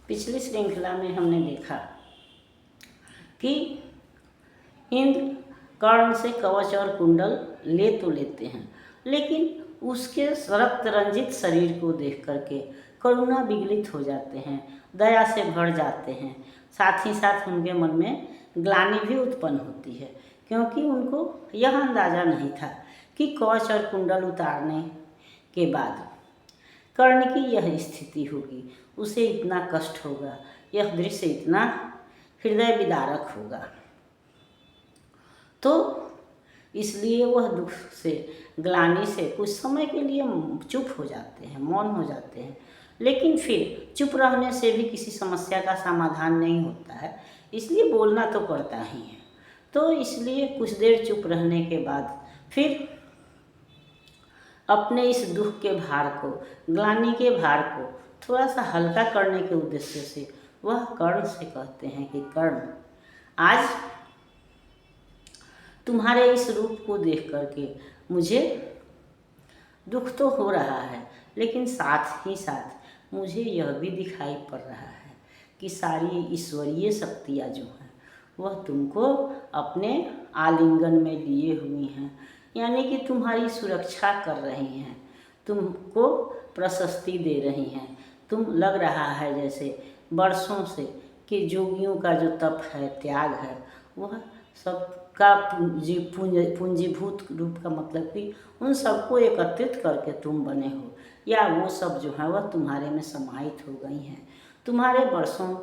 पिछली श्रृंखला में हमने देखा कि इंद्र कर्ण से कवच और कुंडल ले तो लेते हैं, लेकिन उसके रक्त रंजित शरीर को देख करके करुणा विगलित हो जाते हैं, दया से भर जाते हैं। साथ ही साथ उनके मन में ग्लानि भी उत्पन्न होती है, क्योंकि उनको यह अंदाज़ा नहीं था कि कवच और कुंडल उतारने के बाद कर्ण की यह स्थिति होगी, उसे इतना कष्ट होगा, यह दृश्य इतना हृदय विदारक होगा। तो इसलिए वह दुख से, ग्लानि से कुछ समय के लिए चुप हो जाते हैं, मौन हो जाते हैं। लेकिन फिर चुप रहने से भी किसी समस्या का समाधान नहीं होता है, इसलिए बोलना तो पड़ता ही है। तो इसलिए कुछ देर चुप रहने के बाद फिर अपने इस दुख के भार को, ग्लानि के भार को थोड़ा सा हल्का करने के उद्देश्य से वह कर्ण से कहते हैं कि कर्ण, आज तुम्हारे इस रूप को देख करके मुझे दुख तो हो रहा है, लेकिन साथ ही साथ मुझे यह भी दिखाई पड़ रहा है कि सारी ईश्वरीय शक्तियाँ जो हैं वह तुमको अपने आलिंगन में लिए हुई हैं, यानी कि तुम्हारी सुरक्षा कर रही हैं, तुमको प्रशस्ति दे रही हैं। तुम लग रहा है जैसे वर्षों से कि जोगियों का जो तप है, त्याग है, वह सबका पूंजीभूत रूप का मतलब कि उन सबको एकत्रित करके तुम बने हो, या वो सब जो है वह तुम्हारे में समाहित हो गई हैं। तुम्हारे वर्षों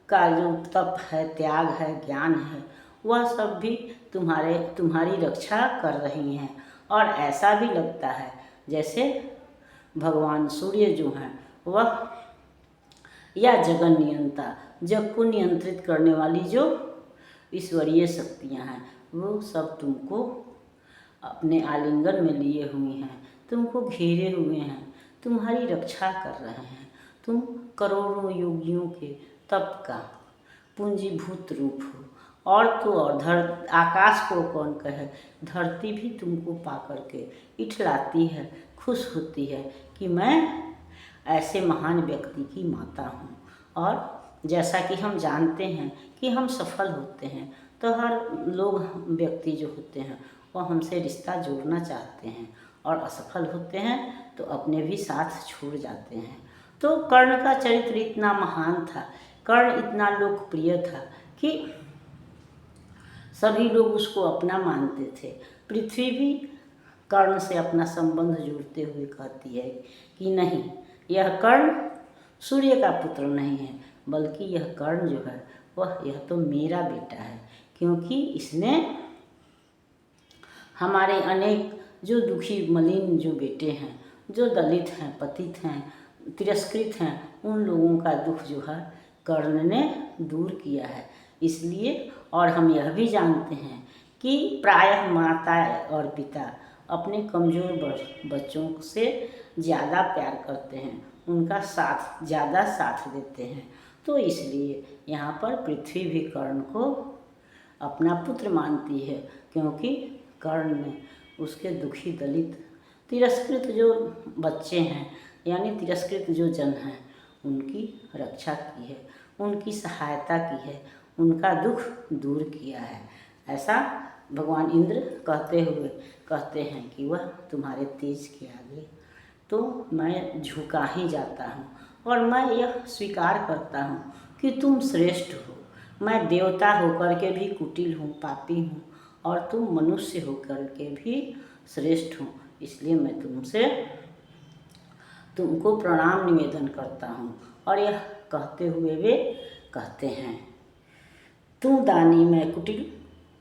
का जो तप है, त्याग है, ज्ञान है, वह सब भी तुम्हारी रक्षा कर रही हैं। और ऐसा भी लगता है जैसे भगवान सूर्य जो हैं वह, या जगन नियंता, जग को नियंत्रित करने वाली जो ईश्वरीय शक्तियाँ हैं, वो सब तुमको अपने आलिंगन में लिए हुए हैं, तुमको घेरे हुए हैं, तुम्हारी रक्षा कर रहे हैं। तुम करोड़ों योगियों के तप का पूंजीभूत रूप हो। और तो और आकाश को कौन कहे, धरती भी तुमको पा करके इठलाती है, खुश होती है कि मैं ऐसे महान व्यक्ति की माता हूँ। और जैसा कि हम जानते हैं कि हम सफल होते हैं तो हर लोग, व्यक्ति जो होते हैं वो हमसे रिश्ता जोड़ना चाहते हैं, और असफल होते हैं तो अपने भी साथ छोड़ जाते हैं। तो कर्ण का चरित्र इतना महान था, कर्ण इतना लोकप्रिय था कि सभी लोग उसको अपना मानते थे। पृथ्वी भी कर्ण से अपना संबंध जोड़ते हुए कहती है कि नहीं, यह कर्ण सूर्य का पुत्र नहीं है, बल्कि यह कर्ण जो है यह तो मेरा बेटा है, क्योंकि इसने हमारे अनेक जो दुखी मलिन जो बेटे हैं, जो दलित हैं, पतित हैं, तिरस्कृत हैं, उन लोगों का दुख जो है कर्ण ने दूर किया है। इसलिए, और हम यह भी जानते हैं कि प्रायः माता और पिता अपने कमज़ोर बच्चों से ज़्यादा प्यार करते हैं, उनका साथ ज़्यादा साथ देते हैं। तो इसलिए यहाँ पर पृथ्वी भी कर्ण को अपना पुत्र मानती है, क्योंकि कर्ण ने उसके दुखी, दलित, तिरस्कृत जो बच्चे हैं, यानी तिरस्कृत जो जन हैं, उनकी रक्षा की है, उनकी सहायता की है, उनका दुख दूर किया है। ऐसा भगवान इंद्र कहते हैं कि वह तुम्हारे तेज के आगे तो मैं झुका ही जाता हूँ, और मैं यह स्वीकार करता हूँ कि तुम श्रेष्ठ हो। मैं देवता होकर के भी कुटिल हूँ, पापी हूँ, और तुम मनुष्य होकर के भी श्रेष्ठ हूँ। इसलिए मैं तुमको प्रणाम निवेदन करता हूँ। और यह कहते हुए वे कहते हैं, तू दानी मैं कुटिल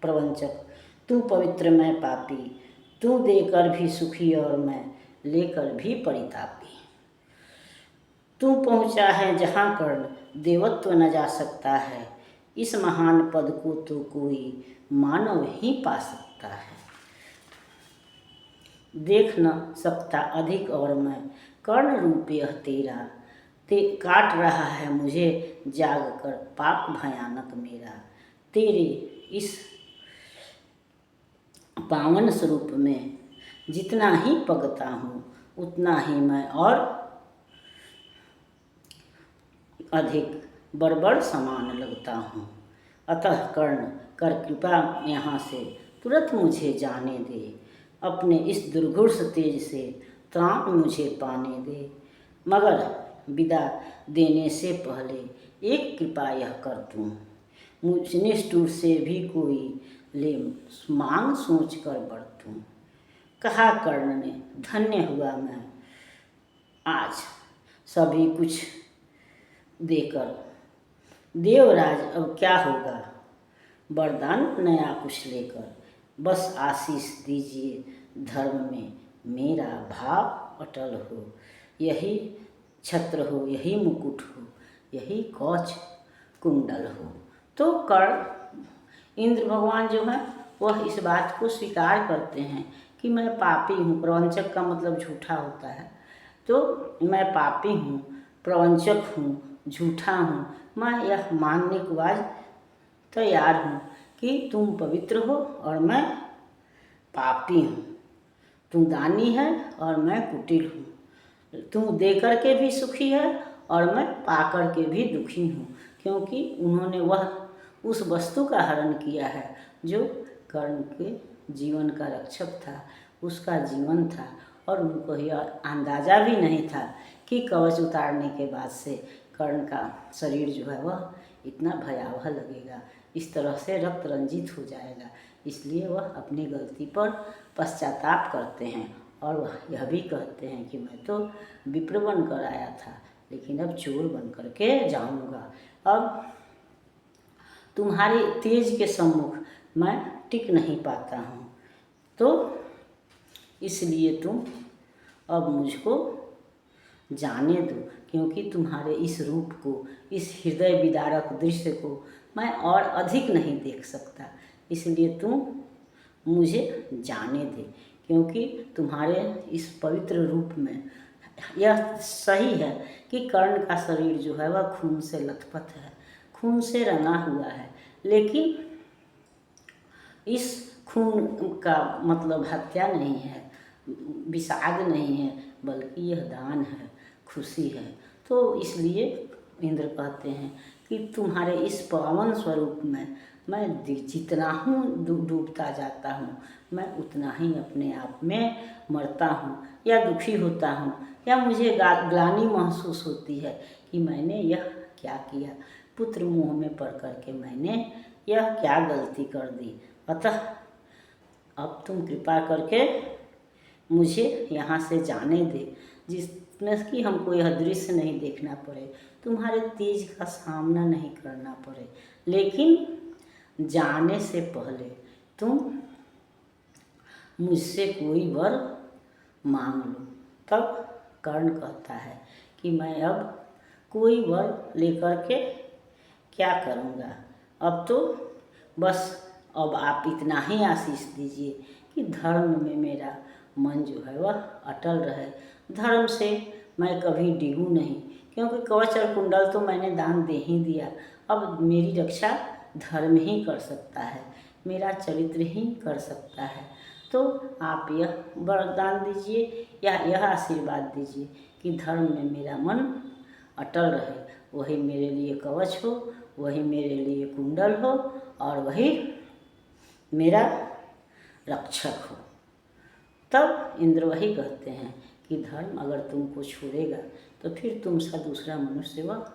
प्रवंचक, तू पवित्र मैं पापी, तू देकर भी सुखी और मैं लेकर भी परितापी। तू पहुँचा है जहाँ कर्ण देवत्व न जा सकता है, इस महान पद को तो कोई मानव ही पा सकता है। देख न सकता अधिक और मैं कर्ण रूप यह तेरा, काट रहा है मुझे जाग कर पाप भयानक मेरा। तेरे इस पावन स्वरूप में जितना ही पगता हूँ, उतना ही मैं और अधिक बड़बड़ समान लगता हूँ। अतः कर्ण कर कृपा यहाँ से तुरंत मुझे जाने दे, अपने इस दुर्घुष तेज से त्राण मुझे पाने दे। मगर विदा देने से पहले एक कृपा यह कर तू, मुझ निष्ठुर से भी कोई ले मांग सोच कर बरतूं। कहा कर्ण ने, धन्य हुआ मैं आज सभी कुछ देकर, देवराज अब क्या होगा वरदान नया कुछ लेकर। बस आशीष दीजिए धर्म में मेरा भाव अटल हो, यही छत्र हो, यही मुकुट हो, यही कवच कुंडल हो। तो कर्ण इंद्र भगवान जो है वह इस बात को स्वीकार करते हैं कि मैं पापी हूँ। प्रवंचक का मतलब झूठा होता है, तो मैं पापी हूँ, प्रवंचक हूँ, झूठा हूँ। मैं यह मानने को आज तैयार हूँ कि तुम पवित्र हो और मैं पापी हूँ। तुम दानी है और मैं कुटिल हूँ। तुम दे कर के भी सुखी है और मैं पा कर के भी दुखी हूँ, क्योंकि उन्होंने वह उस वस्तु का हरण किया है जो कर्ण के जीवन का रक्षक था, उसका जीवन था। और उनको यह अंदाज़ा भी नहीं था कि कवच उतारने के बाद से कर्ण का शरीर जो है वह इतना भयावह लगेगा, इस तरह से रक्त रंजित हो जाएगा। इसलिए वह अपनी गलती पर पश्चाताप करते हैं और वह यह भी कहते हैं कि मैं तो विप्र बन कर आया था, लेकिन अब चोर बन कर के जाऊँगा। अब तुम्हारे तेज के सम्मुख मैं टिक नहीं पाता हूँ, तो इसलिए तुम अब मुझको जाने दो, क्योंकि तुम्हारे इस रूप को, इस हृदय विदारक दृश्य को मैं और अधिक नहीं देख सकता। इसलिए तुम मुझे जाने दे, क्योंकि तुम्हारे इस पवित्र रूप में यह सही है कि कर्ण का शरीर जो है वह खून से लथपथ है, खून से रंगा हुआ है, लेकिन इस खून का मतलब हत्या नहीं है, विषाद नहीं है, बल्कि यह दान है, खुशी है। तो इसलिए इंद्र कहते हैं कि तुम्हारे इस पावन स्वरूप में मैं जितना हूँ डूबता जाता हूँ, मैं उतना ही अपने आप में मरता हूँ या दुखी होता हूँ, या मुझे ग्लानि महसूस होती है कि मैंने यह क्या किया, पुत्र मुँह में पड़ करके मैंने यह क्या गलती कर दी। अतः अब तुम कृपा करके मुझे यहाँ से जाने दे, जिसमें कि हमको यह दृश्य नहीं देखना पड़े, तुम्हारे तेज का सामना नहीं करना पड़े, लेकिन जाने से पहले तुम मुझसे कोई वर मांग लो। तब कर्ण कहता है कि मैं अब कोई वर लेकर के क्या करूँगा, अब तो बस अब आप इतना ही आशीष दीजिए कि धर्म में मेरा मन जो है वह अटल रहे, धर्म से मैं कभी डिगूँ नहीं, क्योंकि कवच और कुंडल तो मैंने दान दे ही दिया। अब मेरी रक्षा धर्म ही कर सकता है, मेरा चरित्र ही कर सकता है। तो आप यह वरदान दीजिए या यह आशीर्वाद दीजिए कि धर्म में मेरा मन अटल रहे, वही मेरे लिए कवच हो, वही मेरे लिए कुंडल हो और वही मेरा रक्षक हो। तब इंद्र वही कहते हैं कि धर्म अगर तुमको छोड़ेगा तो फिर तुमसा दूसरा मनुष्य वह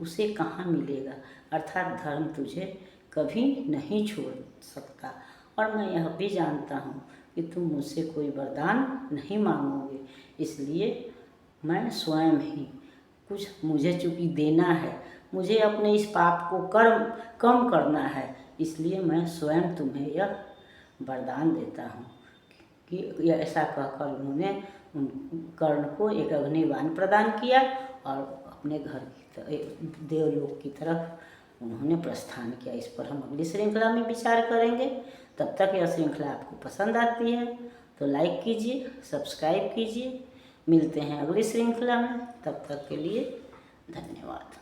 उसे कहाँ मिलेगा, अर्थात धर्म तुझे कभी नहीं छोड़ सकता। और मैं यह भी जानता हूँ कि तुम मुझसे कोई वरदान नहीं मांगोगे, इसलिए मैं स्वयं ही कुछ, मुझे चूँकि देना है, मुझे अपने इस पाप को कम करना है, इसलिए मैं स्वयं तुम्हें यह वरदान देता हूँ कि ऐसा कहकर उन्होंने कर्ण को एक अग्निबाण प्रदान किया और अपने घर की देवलोक की तरफ उन्होंने प्रस्थान किया। इस पर हम अगली श्रृंखला में विचार करेंगे। तब तक यह श्रृंखला आपको पसंद आती है तो लाइक कीजिए, सब्सक्राइब कीजिए। मिलते हैं अगली श्रृंखला में, तब तक के लिए धन्यवाद।